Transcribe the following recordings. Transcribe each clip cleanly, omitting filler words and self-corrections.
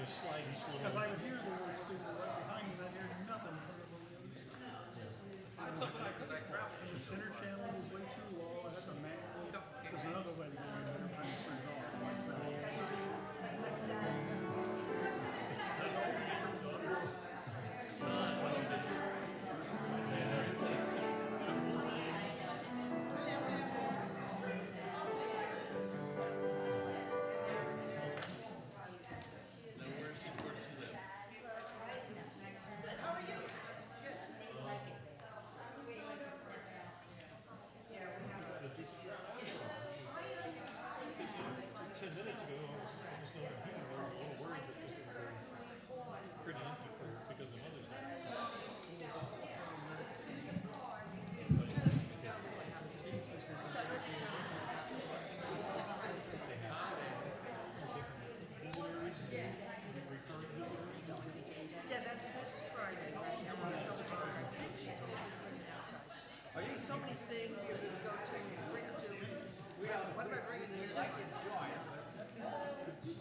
just like, because I would hear the speaker right behind me, and I'd hear nothing from the other side. That's something I could And the center channel was way too low. I had to manually, there's another way to go in there, trying to turn it off. It wipes out. There's all the difference in the world. Yeah, that's this Friday. Are you So many things you just go to and bring to. we don't What about bringing we this? like it join, but You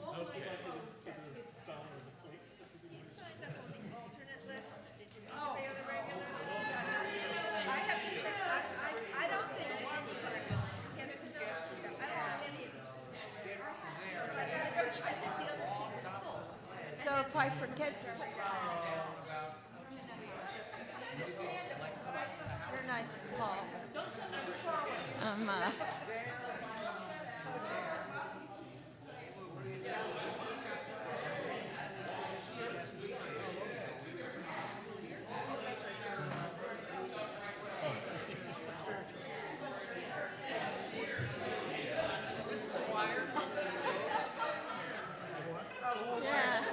signed up on the alternate list. Did you Oh. pay on the regular? I have to check. I don't think one was second. Henderson, I don't have any of these. I gotta go check. I think the other sheet is full. So if I forget, you're nice and tall. Yeah.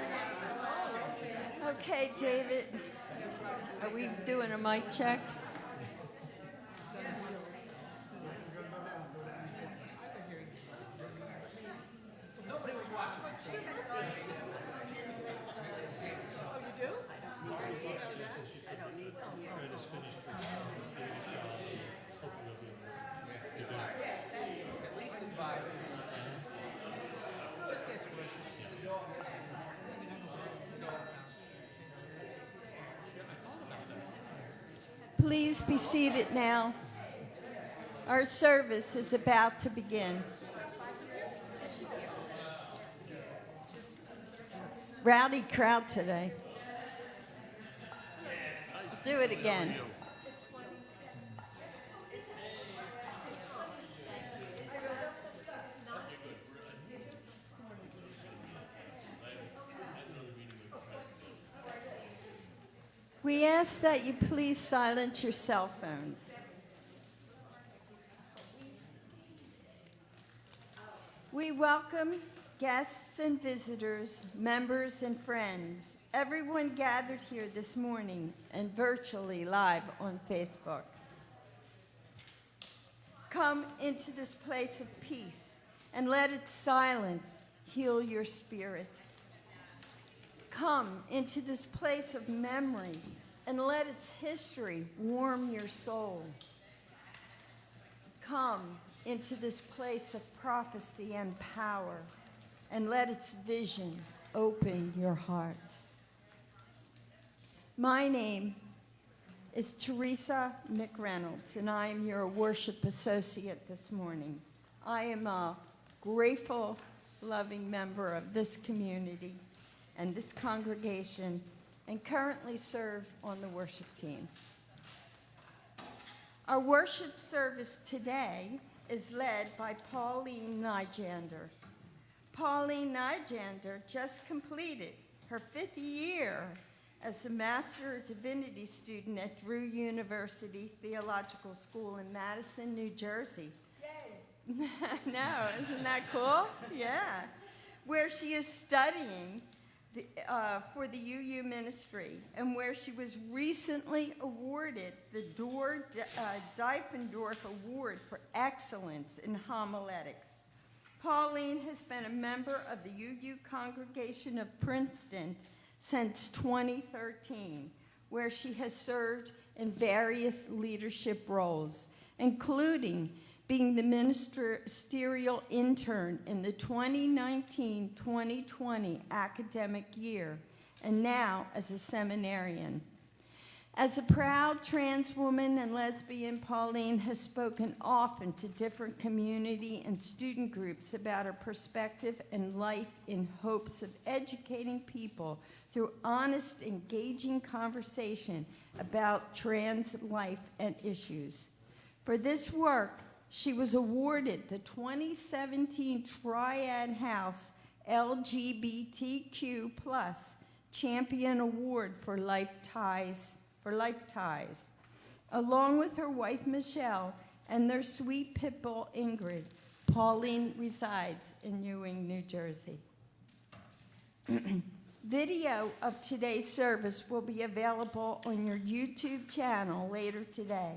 Okay, David. Are we doing a mic check? Oh, you do? at least advise. Just gets worse. Please be seated now. Our service is about to begin. Rowdy crowd today. Do it again. We ask that you please silence your cell phones. We welcome guests and visitors, members and friends, everyone gathered here this morning and virtually live on Facebook. Come into this place of peace and let its silence heal your spirit. Come into this place of memory and let its history warm your soul. Come into this place of prophecy and power and let its vision open your heart. My name is Teresa McReynolds, and I am your worship associate this morning. I am a grateful, loving member of this community and this congregation, and currently serve on the worship team. Our worship service today is led by Pauline Nyjander. Pauline Nyjander just completed her 5th year as a Master of Divinity student at Drew University Theological School in Madison, New Jersey. Yay! No, isn't that cool? Yeah. Where she is studying for the UU ministry, and where she was recently awarded the Diefendorf Award for Excellence in Homiletics. Pauline has been a member of the UU Congregation of Princeton since 2013, where she has served in various leadership roles, including being the ministerial intern in the 2019-2020 academic year, and now as a seminarian. As a proud trans woman and lesbian, Pauline has spoken often to different community and student groups about her perspective and life in hopes of educating people through honest, engaging conversation about trans life and issues. For this work, she was awarded the 2017 Triad House LGBTQ+ Champion Award for Life Ties, along with her wife Michelle and their sweet pit bull Ingrid. Pauline resides in Ewing, New Jersey. Video of today's service will be available on your YouTube channel later today.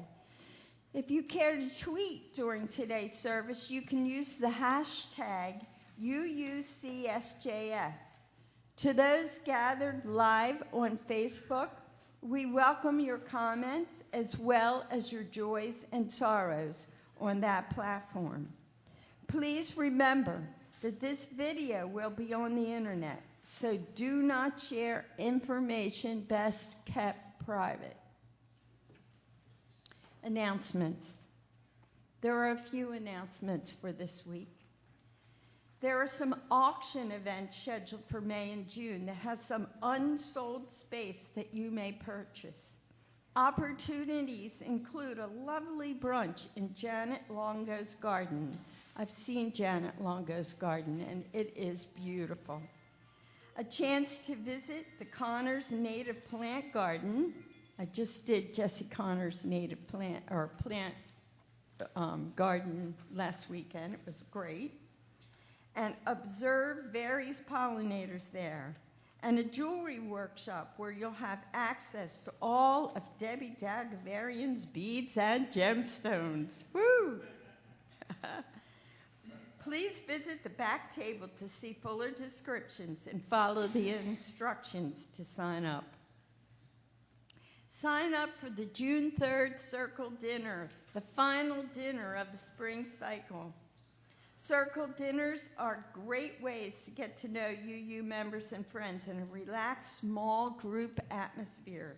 If you care to tweet during today's service, you can use the hashtag UUCSJS. To those gathered live on Facebook, we welcome your comments as well as your joys and sorrows on that platform. Please remember that this video will be on the internet, so do not share information best kept private. Announcements. There are a few announcements for this week. There are some auction events scheduled for May and June that have some unsold space that you may purchase. Opportunities include a lovely brunch in Janet Longo's garden. I've seen Janet Longo's garden, and it is beautiful. A chance to visit the Connors Native Plant Garden. I just did Jesse Connors Native Plant Garden last weekend. It was great. And observe various pollinators there, and a jewelry workshop where you'll have access to all of Debbie Dagavarian's beads and gemstones. Woo! Please visit the back table to see fuller descriptions and follow the instructions to sign up. Sign up for the June 3rd Circle Dinner, the final dinner of the spring cycle. Circle dinners are great ways to get to know UU members and friends in a relaxed, small group atmosphere.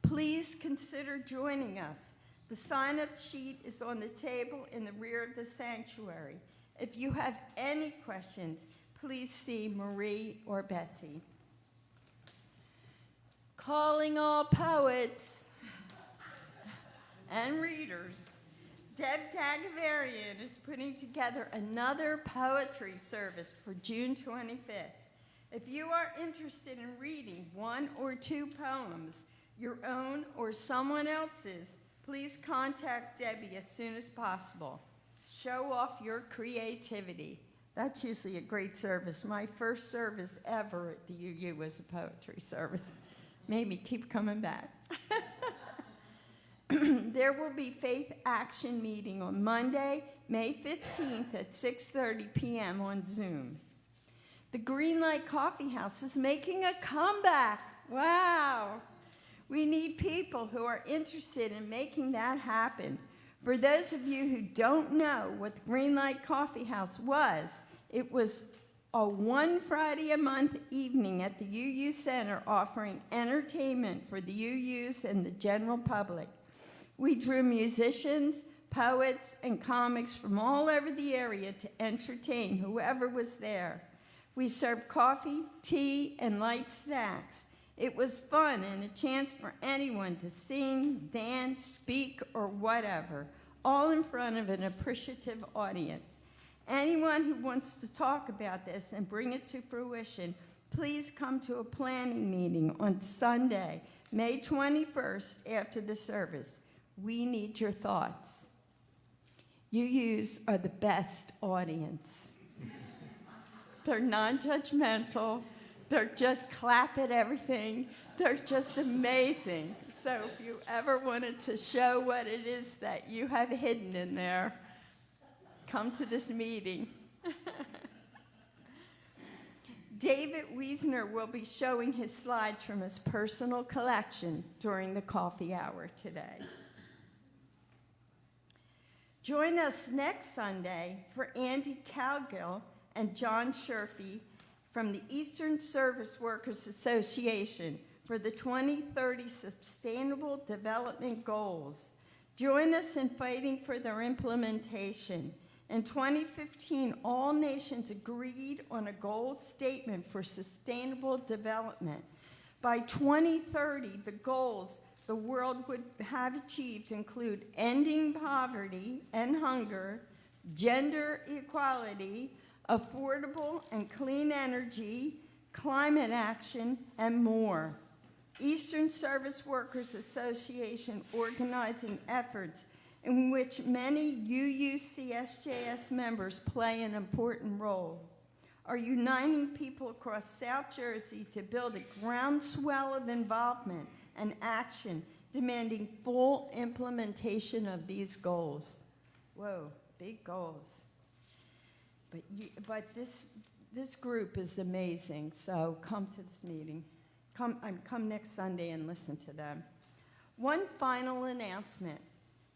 Please consider joining us. The sign-up sheet is on the table in the rear of the sanctuary. If you have any questions, please see Marie or Betsy. Calling all poets and readers. Deb Dagavarian is putting together another poetry service for June 25th. If you are interested in reading one or two poems, your own or someone else's, please contact Debbie as soon as possible. Show off your creativity. That's usually a great service. My first service ever at the UU was a poetry service. Made me keep coming back. There will be Faith Action Meeting on Monday, May 15th at 6:30 p.m. on Zoom. The Greenlight Coffee House is making a comeback. Wow. We need people who are interested in making that happen. For those of you who don't know what the Greenlight Coffee House was, it was a one Friday a month evening at the UU Center offering entertainment for the UUs and the general public. We drew musicians, poets, and comics from all over the area to entertain whoever was there. We served coffee, tea, and light snacks. It was fun and a chance for anyone to sing, dance, speak, or whatever, all in front of an appreciative audience. Anyone who wants to talk about this and bring it to fruition, please come to a planning meeting on Sunday, May 21st, after the service. We need your thoughts. UUs are the best audience. They're non-judgmental. They're just clap at everything. They're just amazing. So if you ever wanted to show what it is that you have hidden in there, come to this meeting. David Wiesner will be showing his slides from his personal collection during the coffee hour today. Join us next Sunday for Andy Cowgill and John Sherfy from the Eastern Service Workers Association for the 2030 Sustainable Development Goals. Join us in fighting for their implementation. In 2015, all nations agreed on a goal statement for sustainable development. By 2030, the goals the world would have achieved include ending poverty and hunger, gender equality, affordable and clean energy, climate action, and more. Eastern Service Workers Association organizing efforts in which many UUCSJS members play an important role, are uniting people across South Jersey to build a groundswell of involvement and action demanding full implementation of these goals. Whoa, big goals. But this group is amazing, so come to this meeting. Come next Sunday and listen to them. One final announcement.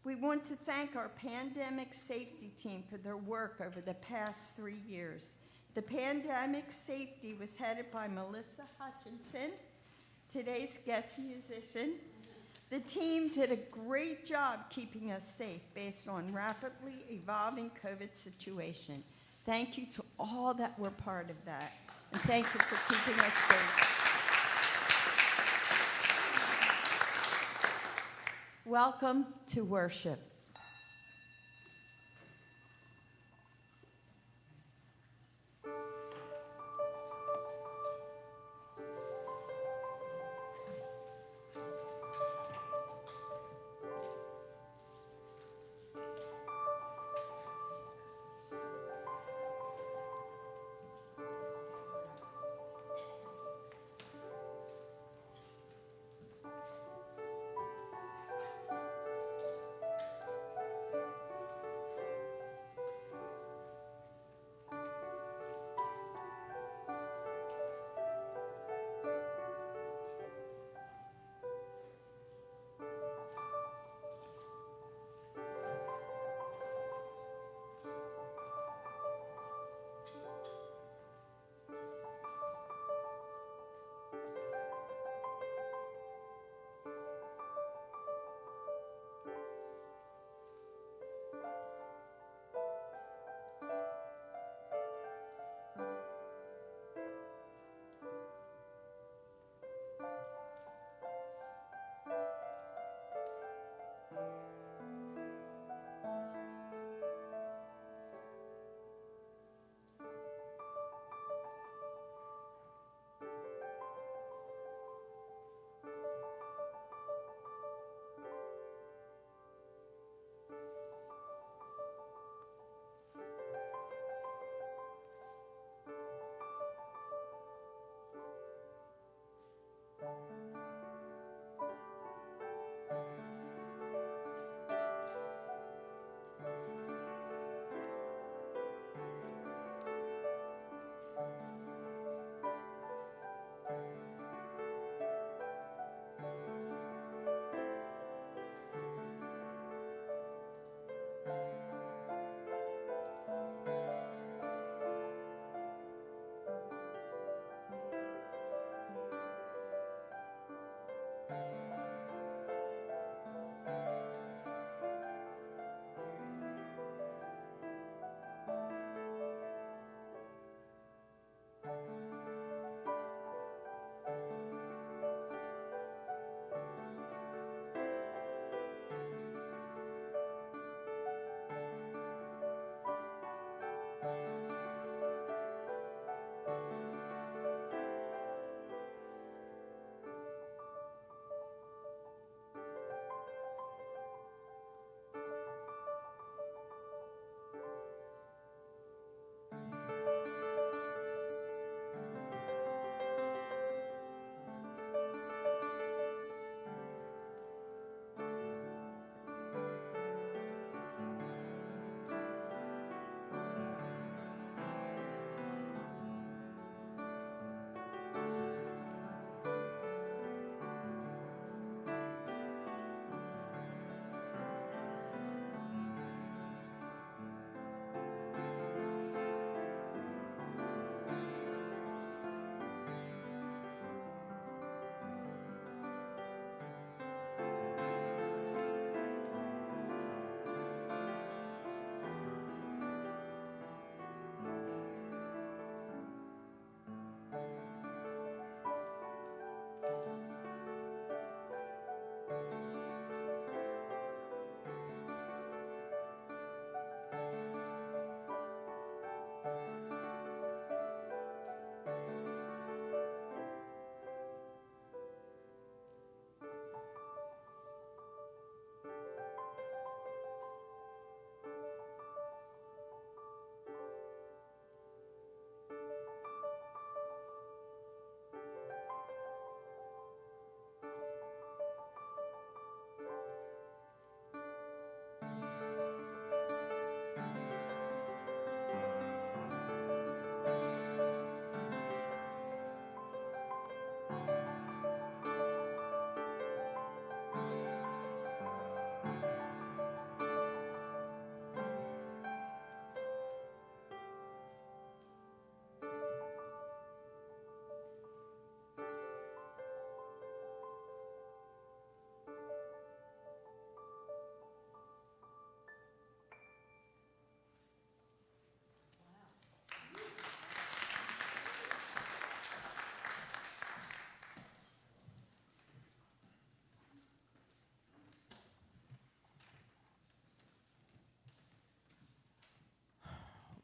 We want to thank our pandemic safety team for their work over the past 3 years. The pandemic safety was headed by Melissa Hutchinson, today's guest musician. The team did a great job keeping us safe based on rapidly evolving COVID situation. Thank you to all that were part of that, and thank you for keeping us safe. Welcome to worship.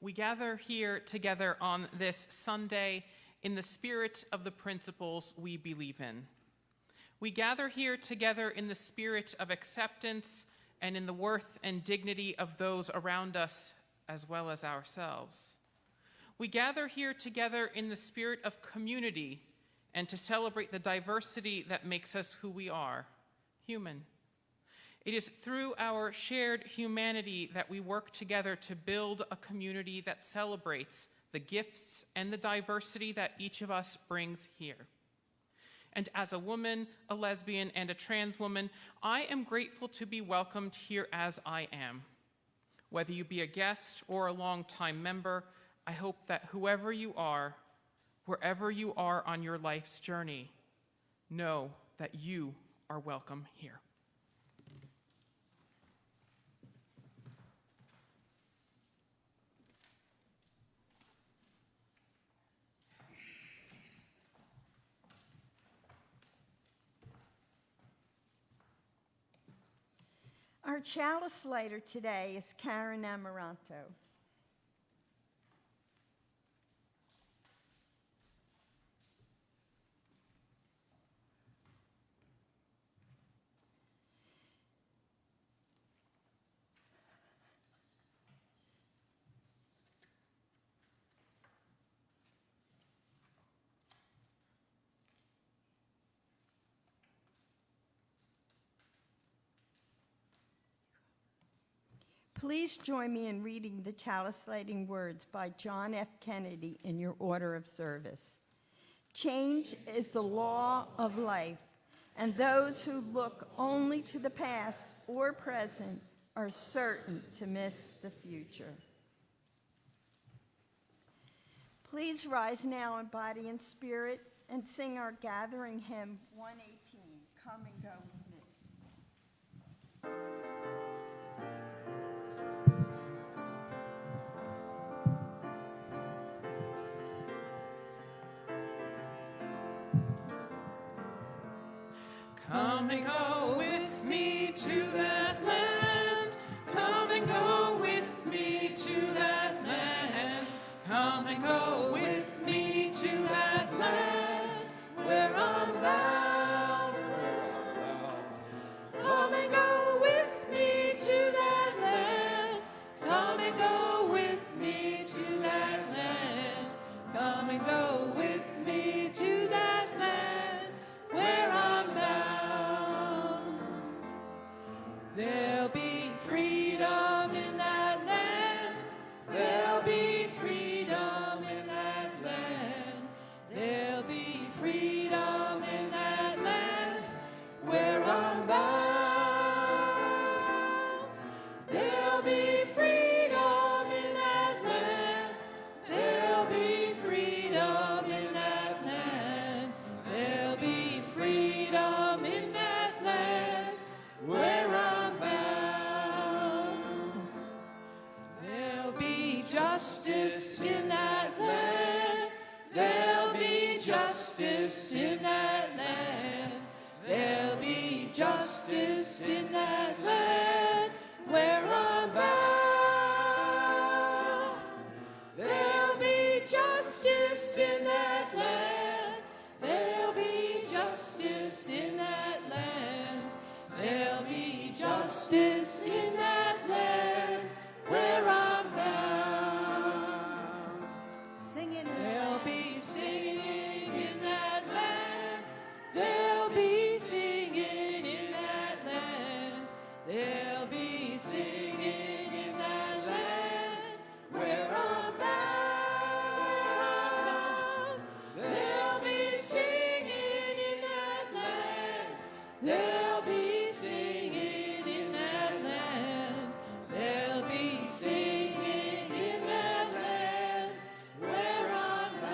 we gather here together on this Sunday in the spirit of the principles we believe in. We gather here together in the spirit of acceptance and in the worth and dignity of those around us as well as ourselves. We gather here together in the spirit of community and to celebrate the diversity that makes us who we are, human. It is through our shared humanity that we work together to build a community that celebrates the gifts and the diversity that each of us brings here. And as a woman, a lesbian, and a trans woman, I am grateful to be welcomed here as I am. Whether you be a guest or a longtime member, I hope that whoever you are, wherever you are on your life's journey, know that you are welcome here. Our chalice lighter today is Karen Amaranto. Please join me in reading the chalice lighting words by John F. Kennedy in your order of service. Change is the law of life, and those who look only to the past or present are certain to miss the future. Please rise now in body and spirit and sing our gathering hymn 118, Come and Go With Me. Come and go with me to that land. Come and go with me to that land. Come and go with me to that land where I'm bound. Come and go with me to that land. Come and go with me to that land. Come and go with me to that land where I'm bound. There'll be freedom in that land. There'll be freedom in that land. There'll be freedom in that land where I'm bound. There'll be freedom in that land. There'll be freedom in that land. There'll be freedom in that land where I'm bound. There'll be justice in that land. There'll be justice in that land. There'll be justice in that land where I'm bound. There'll be justice in that land. There'll be justice in that land. There'll be justice in that land where I'm bound. Singing. There'll be singing in that land. There'll be singing in that land. There'll be singing in that land where I'm bound. There'll be singing in that land. There'll be singing in that land. There'll be singing in that land where I'm bound.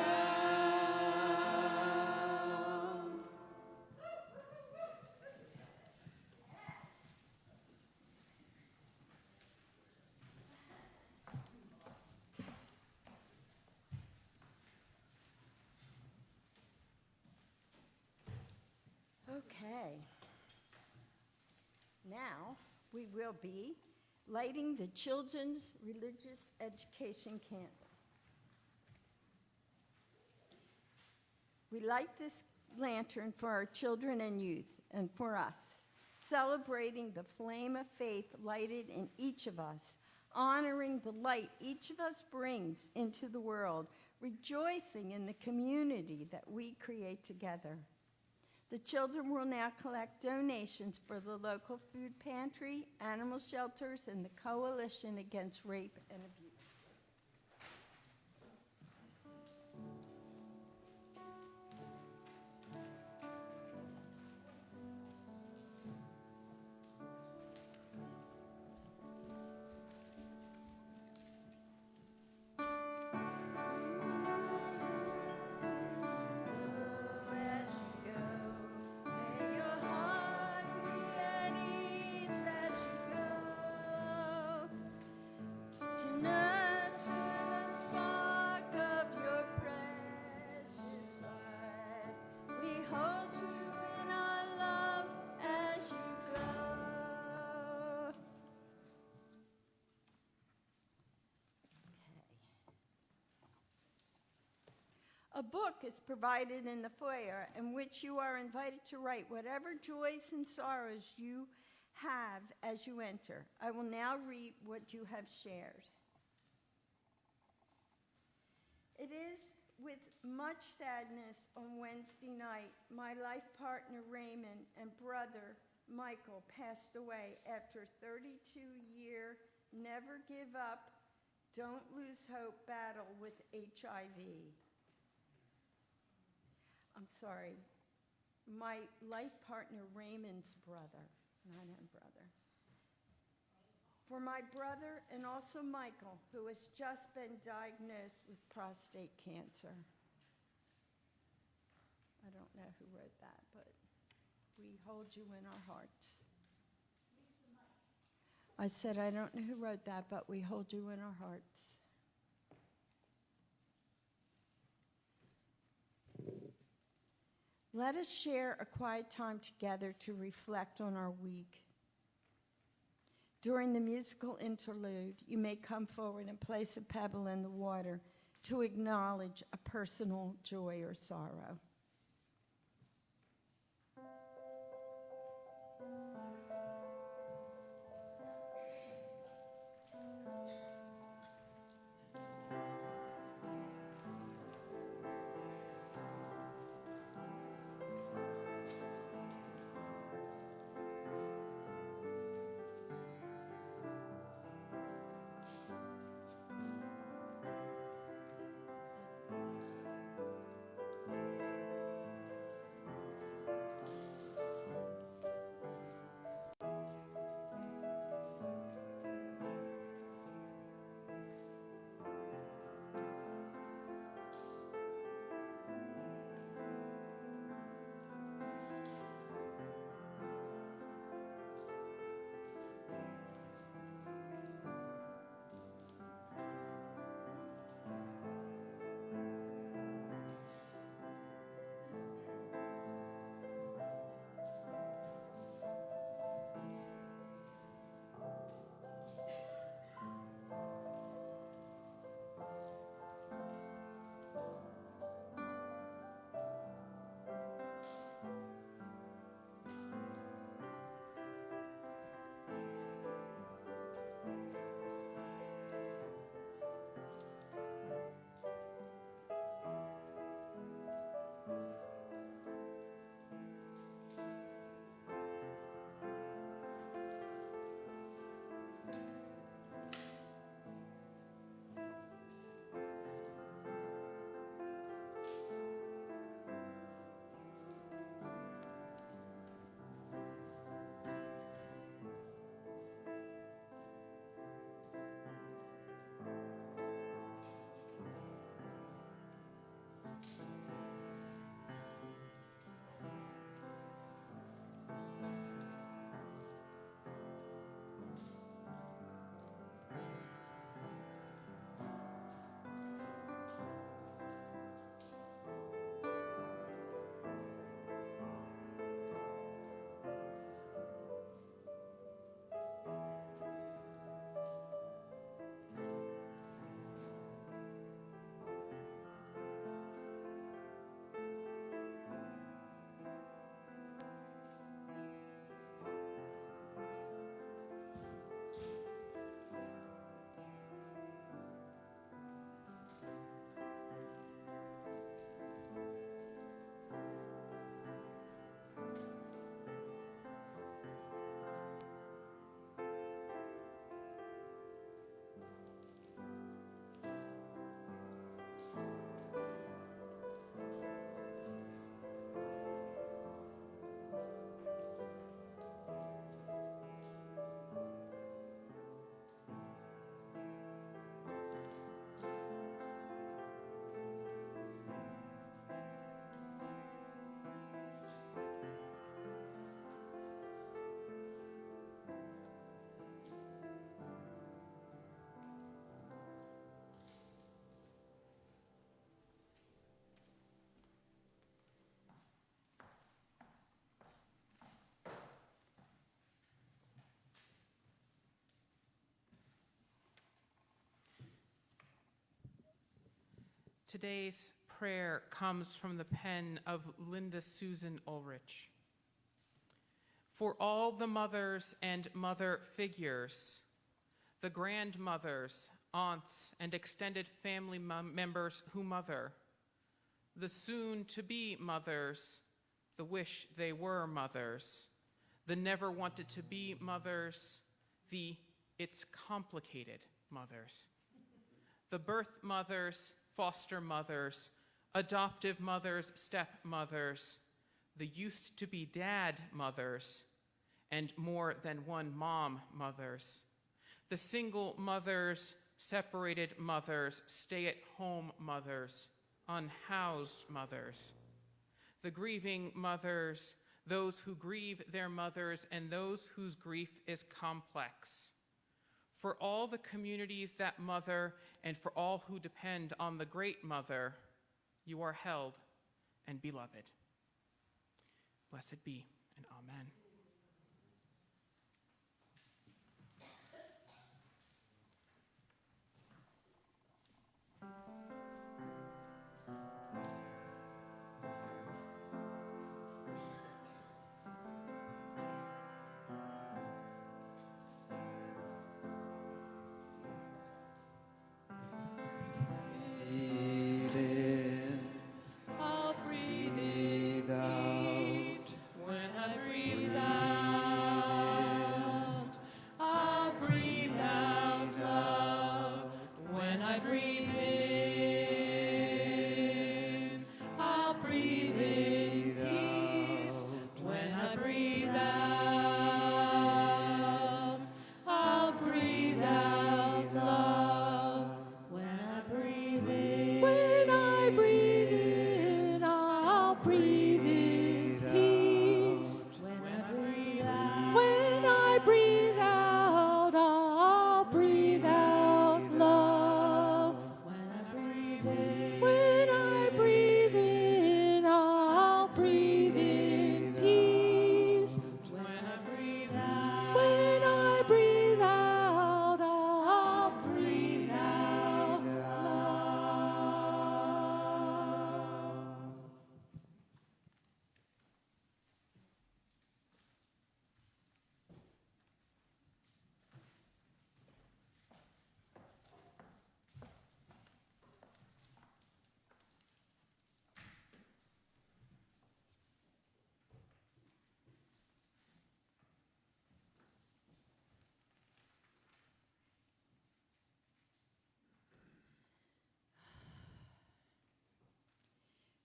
Okay. Now we will be lighting the children's religious education candle. We light this lantern for our children and youth and for us, celebrating the flame of faith lighted in each of us, honoring the light each of us brings into the world, rejoicing in the community that we create together. The children will now collect donations for the local food pantry, animal shelters, and the Coalition Against Rape and Abuse. A book is provided in the foyer in which you are invited to write whatever joys and sorrows you have as you enter. I will now read what you have shared. It is with much sadness on Wednesday night, my life partner Raymond and brother Michael passed away after a 32-year never give up, don't lose hope battle with HIV. I'm sorry, my life partner Raymond's brother, not him brother. For my brother and also Michael, who has just been diagnosed with prostate cancer. I don't know who wrote that, but we hold you in our hearts. I said, I don't know who wrote that, but we hold you in our hearts. Let us share a quiet time together to reflect on our week. During the musical interlude, you may come forward and place a pebble in the water to acknowledge a personal joy or sorrow. Today's prayer comes from the pen of Linda Susan Ulrich. For all the mothers and mother figures, the grandmothers, aunts, and extended family members who mother, the soon-to-be mothers, the wish they were mothers, the never wanted to be mothers, the it's complicated mothers, the birth mothers, foster mothers, adoptive mothers, stepmothers, the used-to-be dad mothers, and more than one mom mothers, the single mothers, separated mothers, stay-at-home mothers, unhoused mothers, the grieving mothers, those who grieve their mothers, and those whose grief is complex. For all the communities that mother, and for all who depend on the great mother, you are held and beloved. Blessed be, and amen.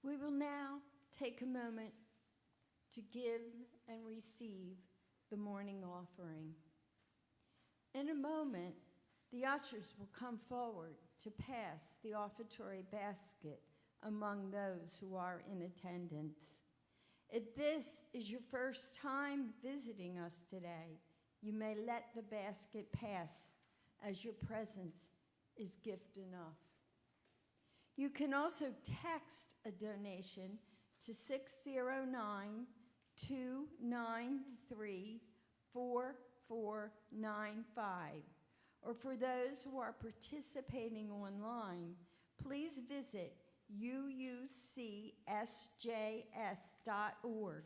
We will now take a moment to give and receive the morning offering. In a moment, the ushers will come forward to pass the offertory basket among those who are in attendance. If this is your first time visiting us today, you may let the basket pass, as your presence is gift enough. You can also text a donation to 609-293-4495. Or for those who are participating online, please visit uucsjs.org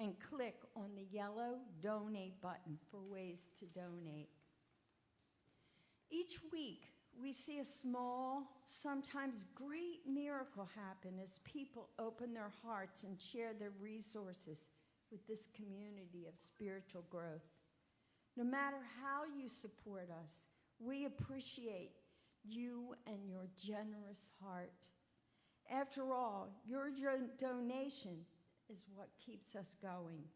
and click on the yellow donate button for ways to donate. Each week, we see a small, sometimes great miracle happen as people open their hearts and share their resources with this community of spiritual growth. No matter how you support us, we appreciate you and your generous heart. After all, your donation is what keeps us going.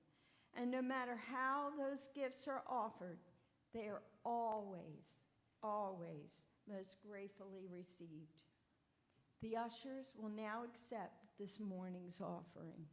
And no matter how those gifts are offered, they are always, always most gratefully received. The ushers will now accept this morning's offering.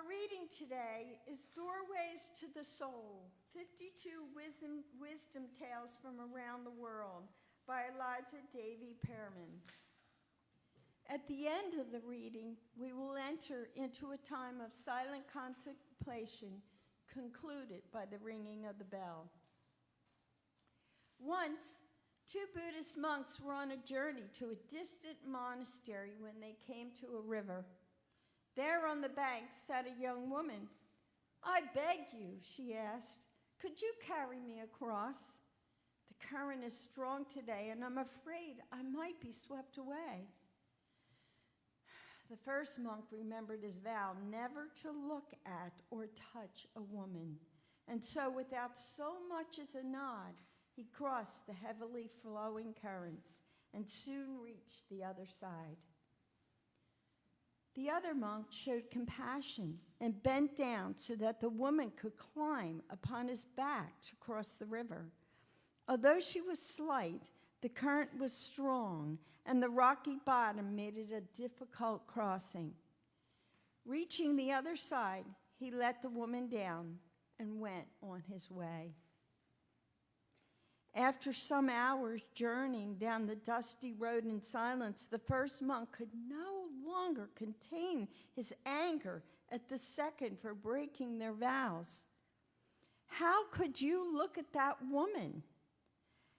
reading today is Doorways to the Soul, 52 wisdom tales from around the world by Eliza Davy Perriman. At the end of the reading, we will enter into a time of silent contemplation concluded by the ringing of the bell. Once, two Buddhist monks were on a journey to a distant monastery when they came to a river. There on the bank sat a young woman. "I beg you," she asked, "could you carry me across? The current is strong today, and I'm afraid I might be swept away." The first monk remembered his vow never to look at or touch a woman, and so without so much as a nod, he crossed the heavily flowing currents and soon reached the other side. The other monk showed compassion and bent down so that the woman could climb upon his back to cross the river. Although she was slight, the current was strong, and the rocky bottom made it a difficult crossing. Reaching the other side, he let the woman down and went on his way. After some hours journeying down the dusty road in silence, the first monk could no longer contain his anger at the second for breaking their vows. How could you look at that woman?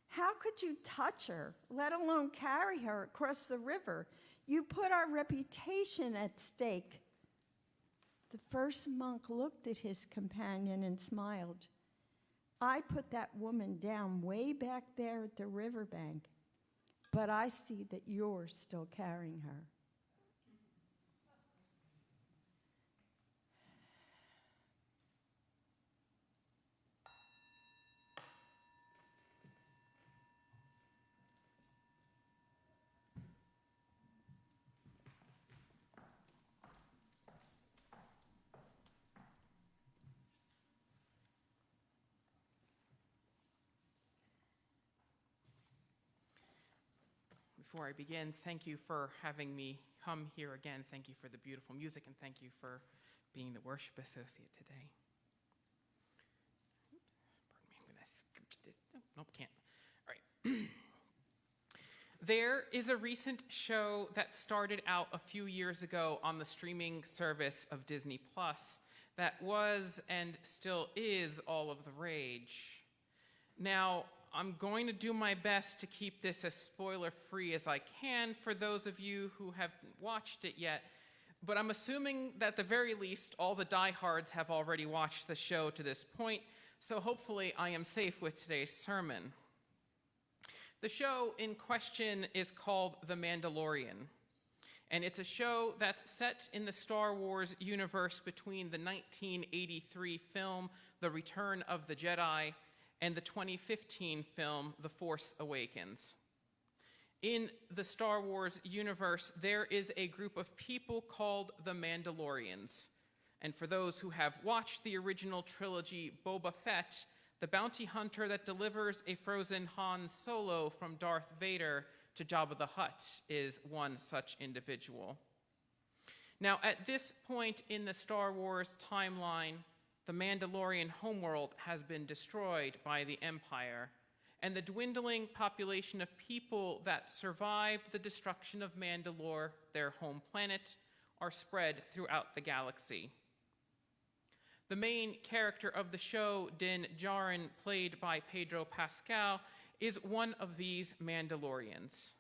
How could you touch her, let alone carry her across the river? You put our reputation at stake. The first monk looked at his companion and smiled. "I put that woman down way back there at the riverbank, but I see that you're still carrying her." Before I begin, thank you for having me come here again. Thank you for the beautiful music, and thank you for being the worship associate today. Oops, pardon me, I'm going to scooch this. Oh, nope, can't. All right. There is a recent show that started out a few years ago on the streaming service of Disney Plus that was and still is all of the rage. Now, I'm going to do my best to keep this as spoiler-free as I can for those of you who haven't watched it yet, but I'm assuming that at the very least all the diehards have already watched the show to this point, so hopefully I am safe with today's sermon. The show in question is called The Mandalorian, and it's a show that's set in the Star Wars universe between the 1983 film The Return of the Jedi and the 2015 film, The Force Awakens. In the Star Wars universe, there is a group of people called the Mandalorians. And for those who have watched the original trilogy, Boba Fett, the bounty hunter that delivers a frozen Han Solo from Darth Vader to Jabba the Hutt, is one such individual. Now, at this point in the Star Wars timeline, the Mandalorian homeworld has been destroyed by the Empire, and the dwindling population of people that survived the destruction of Mandalore, their home planet, are spread throughout the galaxy. The main character of the show, Din Djarin, played by Pedro Pascal, is one of these Mandalorians.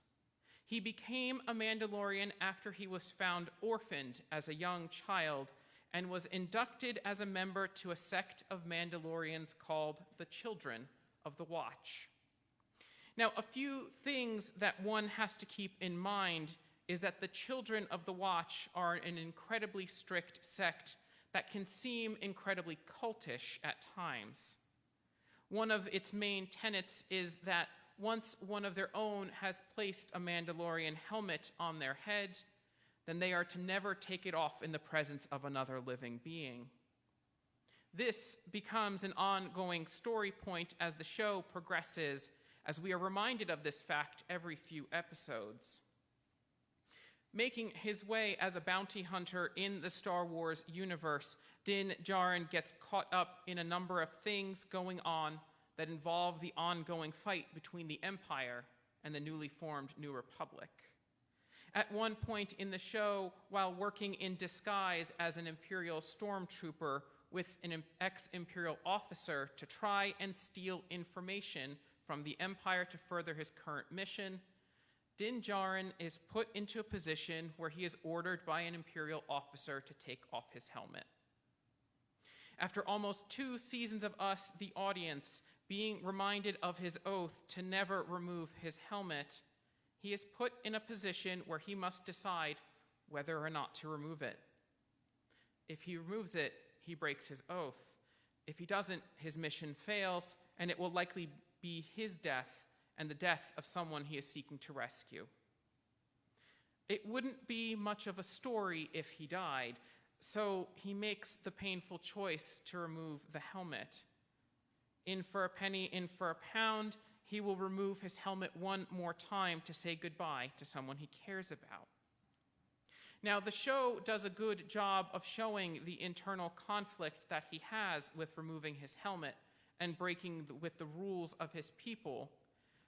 He became a Mandalorian after he was found orphaned as a young child and was inducted as a member to a sect of Mandalorians called the Children of the Watch. Now, a few things that one has to keep in mind is that the Children of the Watch are an incredibly strict sect that can seem incredibly cultish at times. One of its main tenets is that once one of their own has placed a Mandalorian helmet on their head, then they are to never take it off in the presence of another living being. This becomes an ongoing story point as the show progresses, as we are reminded of this fact every few episodes. Making his way as a bounty hunter in the Star Wars universe, Din Djarin gets caught up in a number of things going on that involve the ongoing fight between the Empire and the newly formed New Republic. At one point in the show, while working in disguise as an Imperial stormtrooper with an ex-Imperial officer to try and steal information from the Empire to further his current mission, Din Djarin is put into a position where he is ordered by an Imperial officer to take off his helmet. After almost 2 seasons of us, the audience, being reminded of his oath to never remove his helmet, he is put in a position where he must decide whether or not to remove it. If he removes it, he breaks his oath. If he doesn't, his mission fails, and it will likely be his death and the death of someone he is seeking to rescue. It wouldn't be much of a story if he died, so he makes the painful choice to remove the helmet. In for a penny, in for a pound, he will remove his helmet one more time to say goodbye to someone he cares about. Now, the show does a good job of showing the internal conflict that he has with removing his helmet and breaking with the rules of his people,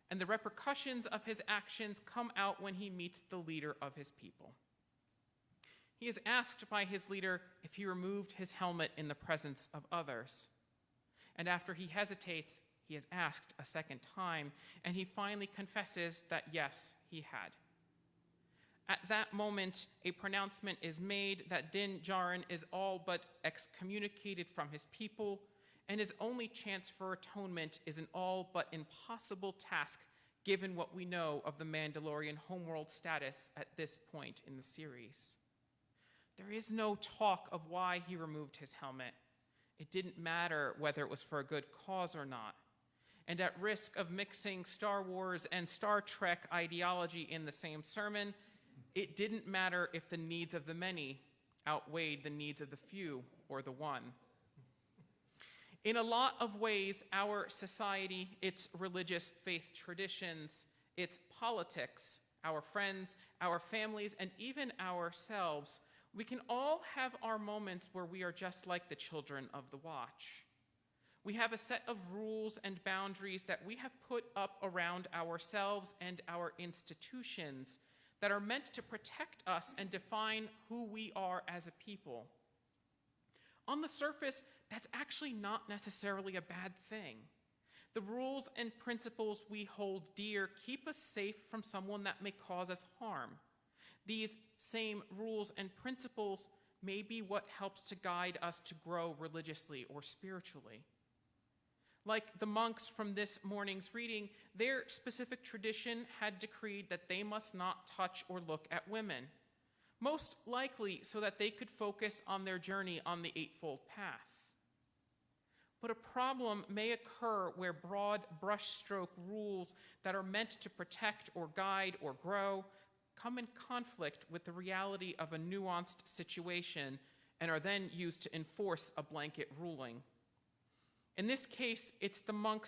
and the repercussions of his actions come out when he meets the leader of his people. He is asked by his leader if he removed his helmet in the presence of others. And after he hesitates, he is asked a second time, and he finally confesses that yes, he had. At that moment, a pronouncement is made that Din Djarin is all but excommunicated from his people, and his only chance for atonement is an all but impossible task given what we know of the Mandalorian homeworld status at this point in the series. There is no talk of why he removed his helmet. It didn't matter whether it was for a good cause or not. And at risk of mixing Star Wars and Star Trek ideology in the same sermon, it didn't matter if the needs of the many outweighed the needs of the few or the one. In a lot of ways, our society, its religious faith traditions, its politics, our friends, our families, and even ourselves, we can all have our moments where we are just like the children of the Watch. We have a set of rules and boundaries that we have put up around ourselves and our institutions that are meant to protect us and define who we are as a people. On the surface, that's actually not necessarily a bad thing. The rules and principles we hold dear keep us safe from someone that may cause us harm. These same rules and principles may be what helps to guide us to grow religiously or spiritually. Like the monks from this morning's reading, their specific tradition had decreed that they must not touch or look at women, most likely so that they could focus on their journey on the Eightfold Path. But a problem may occur where broad brushstroke rules that are meant to protect or guide or grow come in conflict with the reality of a nuanced situation and are then used to enforce a blanket ruling. In this case, it's the monk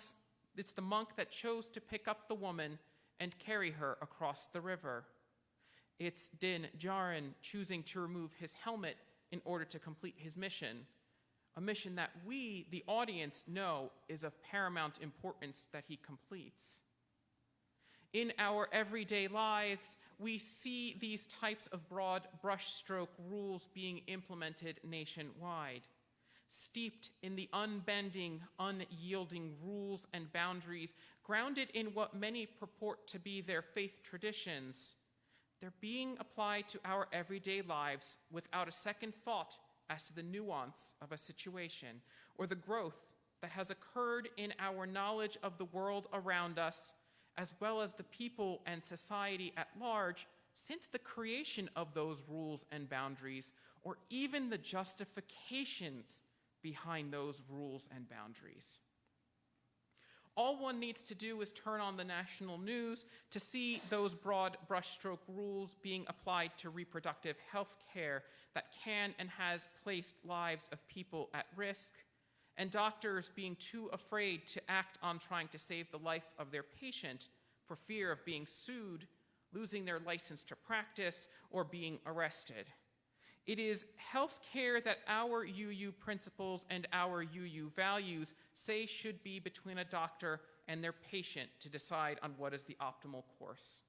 that chose to pick up the woman and carry her across the river. It's Din Djarin choosing to remove his helmet in order to complete his mission, a mission that we, the audience, know is of paramount importance that he completes. In our everyday lives, we see these types of broad brushstroke rules being implemented nationwide, steeped in the unbending, unyielding rules and boundaries grounded in what many purport to be their faith traditions. They're being applied to our everyday lives without a second thought as to the nuance of a situation or the growth that has occurred in our knowledge of the world around us, as well as the people and society at large since the creation of those rules and boundaries, or even the justifications behind those rules and boundaries. All one needs to do is turn on the national news to see those broad brushstroke rules being applied to reproductive health care that can and has placed lives of people at risk, and doctors being too afraid to act on trying to save the life of their patient for fear of being sued, losing their license to practice, or being arrested. It is health care that our UU principles and our UU values say should be between a doctor and their patient to decide on what is the optimal course.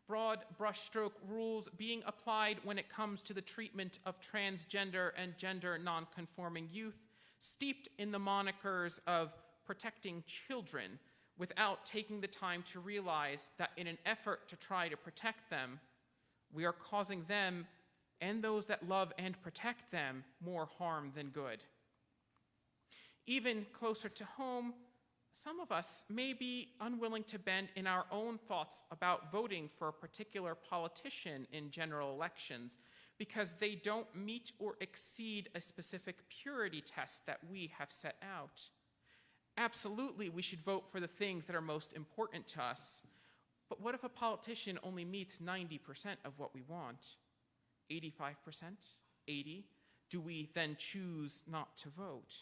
Broad brushstroke rules being applied when it comes to the treatment of transgender and gender nonconforming youth, steeped in the monikers of protecting children, without taking the time to realize that in an effort to try to protect them, we are causing them and those that love and protect them more harm than good. Even closer to home, some of us may be unwilling to bend in our own thoughts about voting for a particular politician in general elections because they don't meet or exceed a specific purity test that we have set out. Absolutely, we should vote for the things that are most important to us, but what if a politician only meets 90% of what we want? 85%? 80%? Do we then choose not to vote?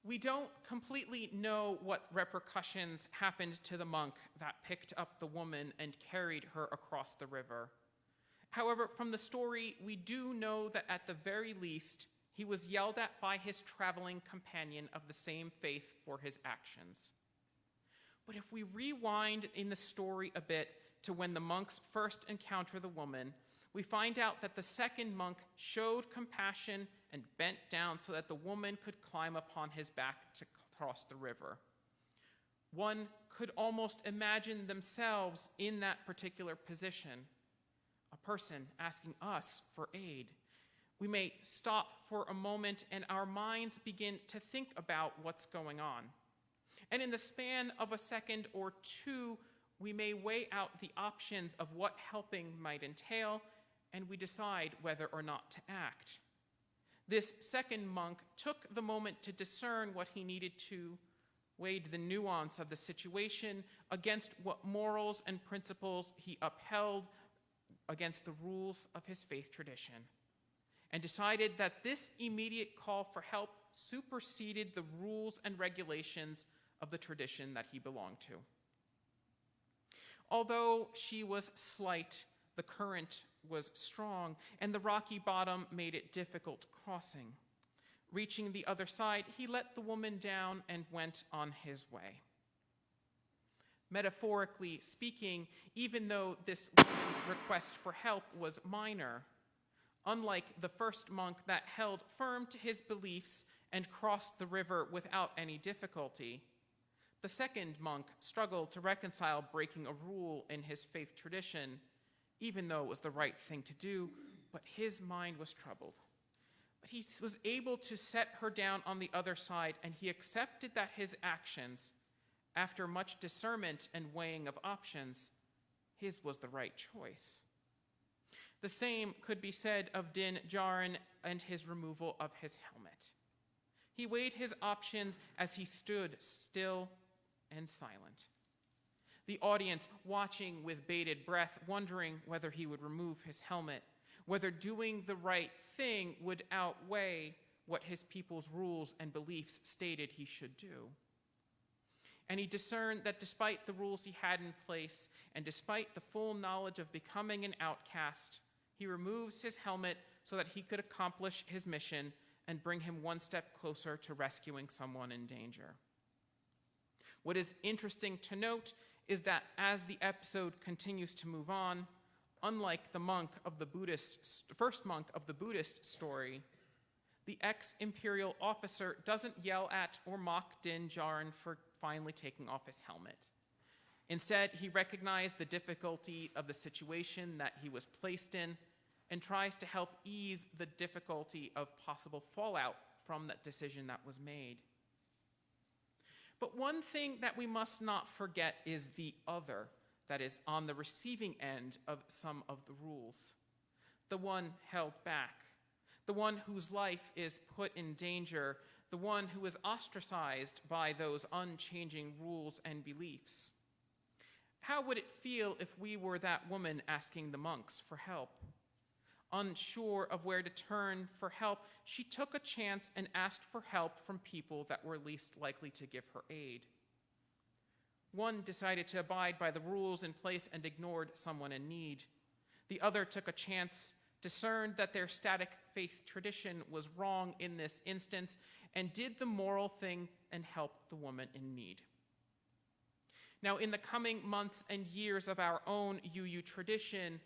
We don't completely know what repercussions happened to the monk that picked up the woman and carried her across the river. However, from the story, we do know that at the very least, he was yelled at by his traveling companion of the same faith for his actions. But if we rewind in the story a bit to when the monks first encounter the woman, we find out that the second monk showed compassion and bent down so that the woman could climb upon his back to cross the river. One could almost imagine themselves in that particular position, a person asking us for aid. We may stop for a moment and our minds begin to think about what's going on. And in the span of a second or two, we may weigh out the options of what helping might entail, and we decide whether or not to act. This second monk took the moment to discern what he needed to, weighed the nuance of the situation against what morals and principles he upheld against the rules of his faith tradition, and decided that this immediate call for help superseded the rules and regulations of the tradition that he belonged to. Although she was slight, the current was strong, and the rocky bottom made it difficult crossing. Reaching the other side, he let the woman down and went on his way. Metaphorically speaking, even though this woman's request for help was minor, unlike the first monk that held firm to his beliefs and crossed the river without any difficulty, the second monk struggled to reconcile breaking a rule in his faith tradition, even though it was the right thing to do, but his mind was troubled. But he was able to set her down on the other side, and he accepted that his actions, after much discernment and weighing of options, his was the right choice. The same could be said of Din Djarin and his removal of his helmet. He weighed his options as he stood still and silent. The audience watching with bated breath, wondering whether he would remove his helmet, whether doing the right thing would outweigh what his people's rules and beliefs stated he should do. And he discerned that despite the rules he had in place, and despite the full knowledge of becoming an outcast, he removes his helmet so that he could accomplish his mission and bring him one step closer to rescuing someone in danger. What is interesting to note is that as the episode continues to move on, unlike the first monk of the Buddhist story, the ex-imperial officer doesn't yell at or mock Din Djarin for finally taking off his helmet. Instead, he recognized the difficulty of the situation that he was placed in and tries to help ease the difficulty of possible fallout from that decision that was made. But one thing that we must not forget is the other, that is, on the receiving end of some of the rules. The one held back, the one whose life is put in danger, the one who is ostracized by those unchanging rules and beliefs. How would it feel if we were that woman asking the monks for help? Unsure of where to turn for help, she took a chance and asked for help from people that were least likely to give her aid. One decided to abide by the rules in place and ignored someone in need. The other took a chance, discerned that their static faith tradition was wrong in this instance, and did the moral thing and helped the woman in need. Now, in the coming months and years of our own UU tradition,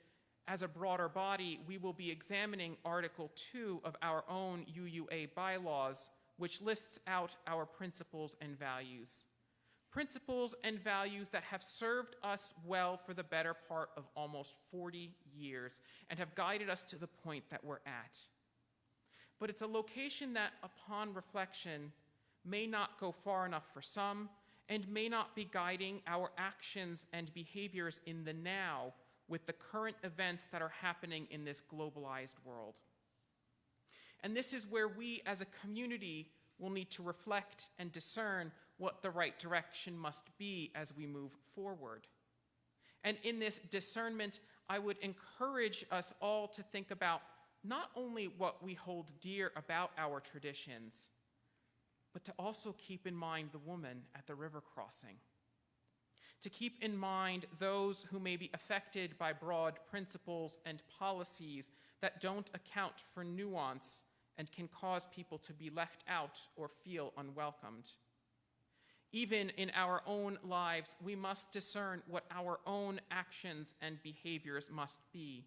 as a broader body, we will be examining Article 2 of our own UUA bylaws, which lists out our principles and values. Principles and values that have served us well for the better part of almost 40 years and have guided us to the point that we're at. But it's a location that, upon reflection, may not go far enough for some and may not be guiding our actions and behaviors in the now with the current events that are happening in this globalized world. And this is where we as a community will need to reflect and discern what the right direction must be as we move forward. And in this discernment, I would encourage us all to think about not only what we hold dear about our traditions, but to also keep in mind the woman at the river crossing. To keep in mind those who may be affected by broad principles and policies that don't account for nuance and can cause people to be left out or feel unwelcomed. Even in our own lives, we must discern what our own actions and behaviors must be.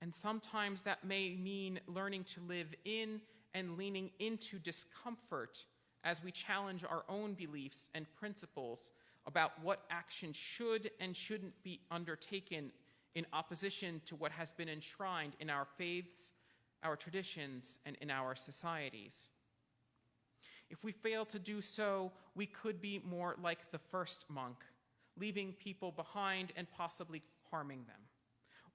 And sometimes that may mean learning to live in and leaning into discomfort as we challenge our own beliefs and principles about what action should and shouldn't be undertaken in opposition to what has been enshrined in our faiths, our traditions, and in our societies. If we fail to do so, we could be more like the first monk, leaving people behind and possibly harming them.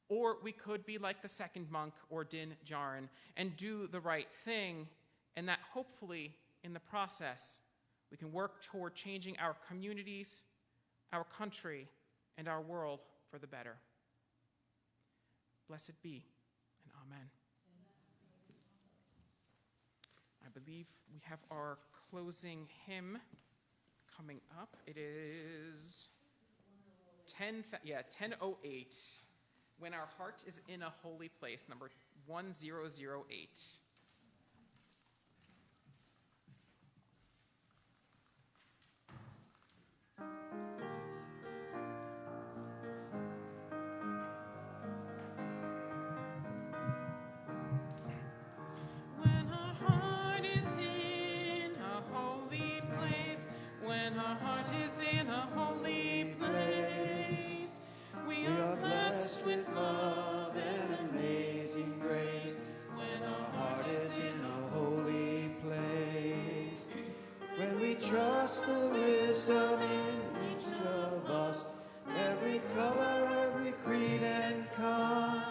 Or we could be like the second monk, or Din Djarin, and do the right thing, and that hopefully, in the process, we can work toward changing our communities, our country, and our world for the better. Blessed be, and amen. I believe we have our closing hymn coming up. It is 10:08. When Our Heart is in a Holy Place, number 1008. Trust the wisdom in each of us, every color, every creed and kind,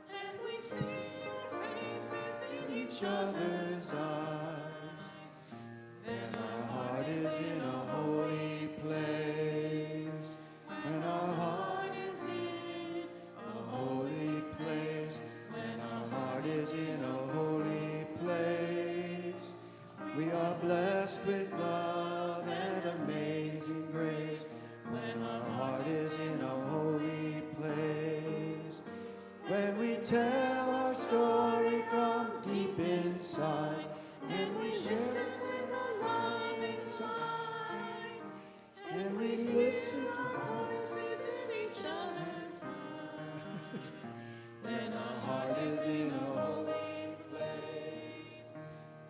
and we see our faces in each other's eyes. Then our heart is in a holy place. When our heart is in a holy place. When our heart is in a holy place. We are blessed with love and amazing grace. When our heart is in a holy place. When we tell our story from deep inside, and we listen with a loving mind, and we listen to voices in each other's eyes. Then our heart is in a holy place.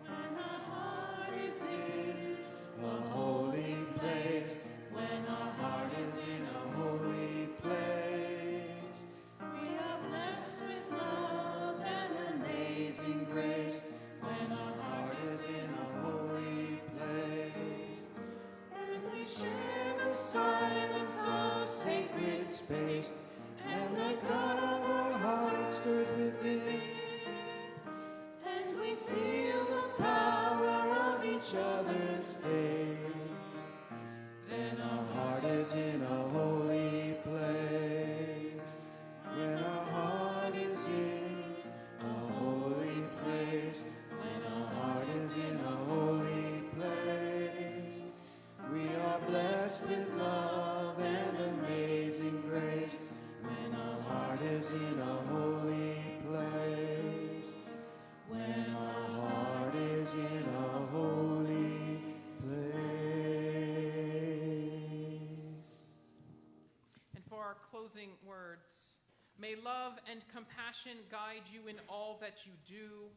When our heart is in a holy place. When our heart is in a holy place. We are blessed with love and amazing grace. When our heart is in a holy place. And we share the silence of a sacred space. And the God of our heart stirs May love and compassion guide you in all that you do.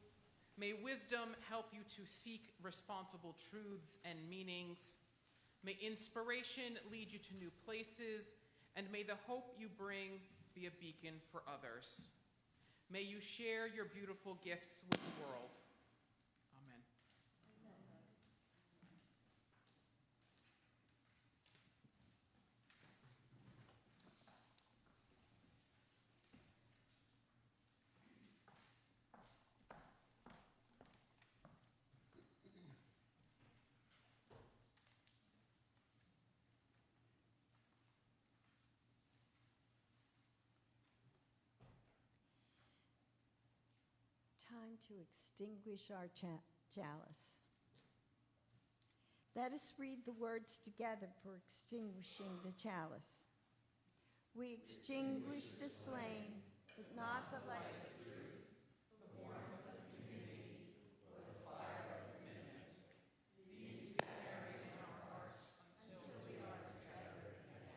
May wisdom help you to seek responsible truths and meanings. May inspiration lead you to new places, and may the hope you bring be a beacon for others. May you share your beautiful gifts with the world. Amen. Time to extinguish our chalice. Let us read the words together for extinguishing the chalice. We extinguish this flame, but not the light of truth, the warmth of the community, or the fire of commitment. These we carry in our hearts until we are together again.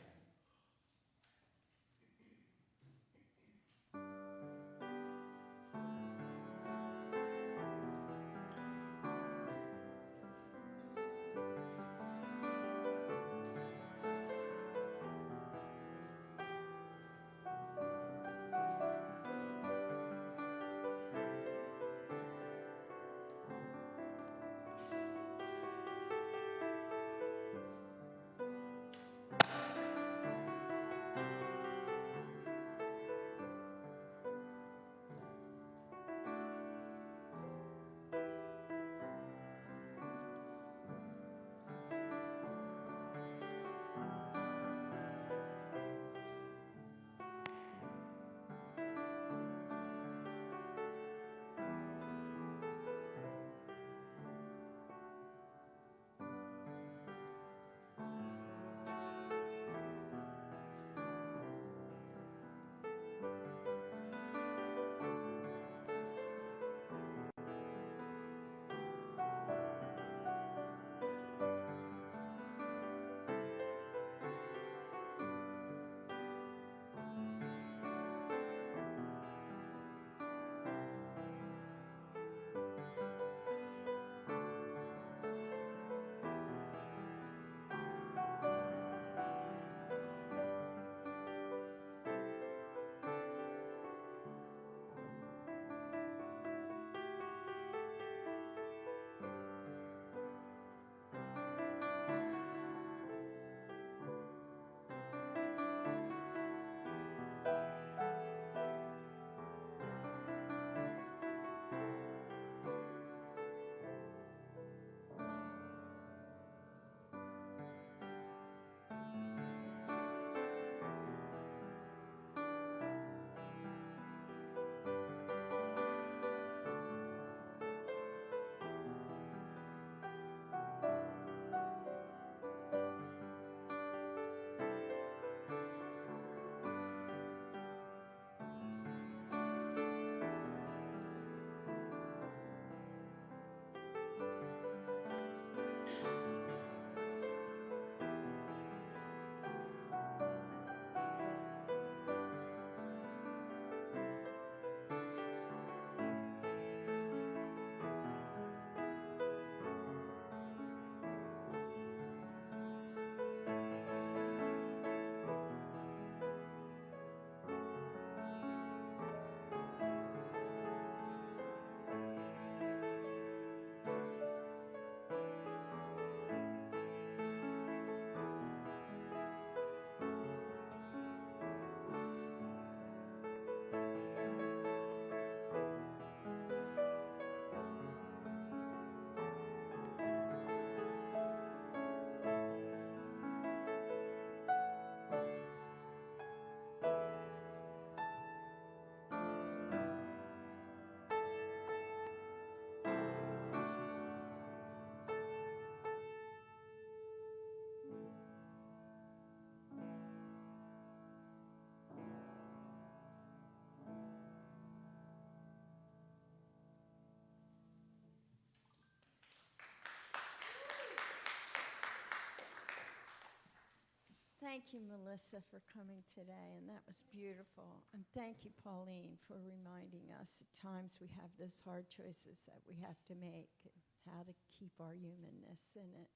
thank you, Melissa, for coming today, and that was beautiful. And thank you, Pauline, for reminding us at times we have those hard choices that we have to make, and how to keep our humanness in it.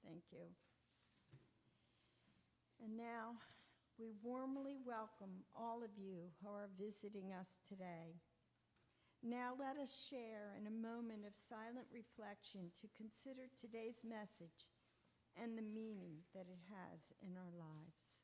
Thank you. And now, we warmly welcome all of you who are visiting us today. Now let us share in a moment of silent reflection to consider today's message and the meaning that it has in our lives.